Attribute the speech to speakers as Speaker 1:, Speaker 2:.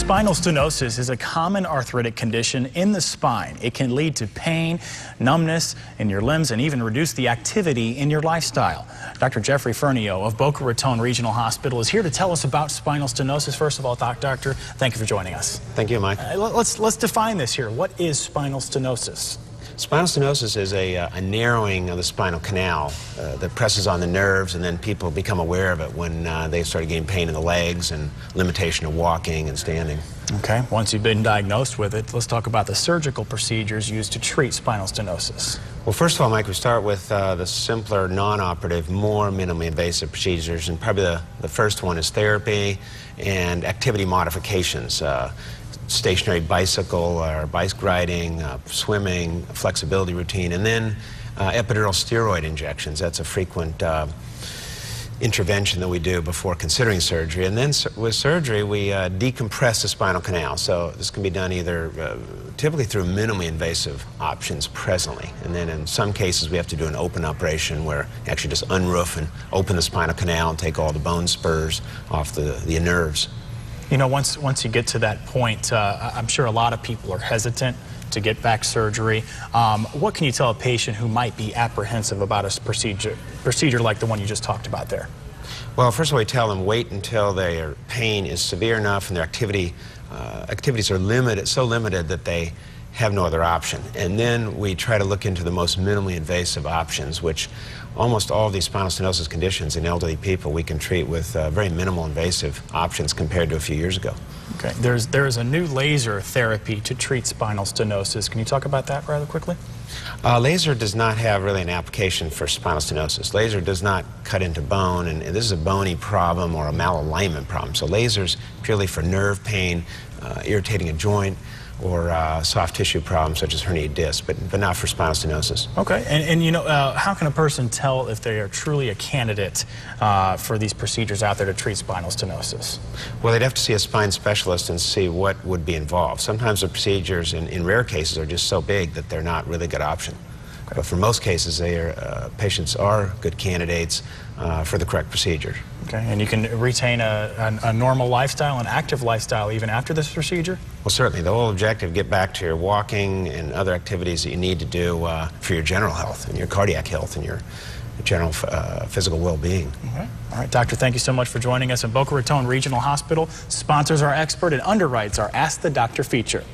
Speaker 1: Spinal stenosis is a common arthritic condition in the spine. It can lead to pain, numbness in your limbs, and even reduce the activity in your lifestyle. Dr. Jeffrey Fernio of Boca Raton Regional Hospital is here to tell us about spinal stenosis. First of all, Doctor, thank you for joining us.
Speaker 2: Thank you, Mike.
Speaker 1: Let's define this here. What is spinal stenosis?
Speaker 2: Spinal stenosis is a narrowing of the spinal canal that presses on the nerves, and then people become aware of it when they start getting pain in the legs and limitation of walking and standing.
Speaker 1: Okay, once you've been diagnosed with it, let's talk about the surgical procedures used to treat spinal stenosis.
Speaker 2: Well, first of all, Mike, we start with the simpler, non-operative, more minimally invasive procedures, and probably the first one is therapy and activity modifications. Stationary bicycle or bike riding, swimming, flexibility routine, and then epidural steroid injections. That's a frequent intervention that we do before considering surgery. And then with surgery, we decompress the spinal canal. So this can be done either typically through minimally invasive options presently. And then in some cases, we have to do an open operation where you actually just unroof and open the spinal canal and take all the bone spurs off the nerves.
Speaker 1: You know, once you get to that point, I'm sure a lot of people are hesitant to get back surgery. What can you tell a patient who might be apprehensive about a procedure like the one you just talked about there?
Speaker 2: Well, first of all, we tell them wait until their pain is severe enough and their activities are limited, so limited that they have no other option. And then we try to look into the most minimally invasive options, which almost all of these spinal stenosis conditions in elderly people we can treat with very minimal invasive options compared to a few years ago.
Speaker 1: Okay, there's a new laser therapy to treat spinal stenosis. Can you talk about that rather quickly?
Speaker 2: Laser does not have really an application for spinal stenosis. Laser does not cut into bone, and this is a bony problem or a malalignment problem. So laser's purely for nerve pain, irritating a joint, or soft tissue problems such as herniated disc, but not for spinal stenosis.
Speaker 1: Okay, and you know, how can a person tell if they are truly a candidate for these procedures out there to treat spinal stenosis?
Speaker 2: Well, they'd have to see a spine specialist and see what would be involved. Sometimes the procedures, in rare cases, are just so big that they're not really a good option. Okay. But for most cases, patients are good candidates for the correct procedure.
Speaker 1: Okay, and you can retain a normal lifestyle, an active lifestyle, even after this procedure?
Speaker 2: Well, certainly. The whole objective, get back to your walking and other activities that you need to do for your general health and your cardiac health and your general physical well-being.
Speaker 1: Okay. All right, Doctor, thank you so much for joining us. And Boca Raton Regional Hospital sponsors our expert and underwrites our Ask the Doctor feature.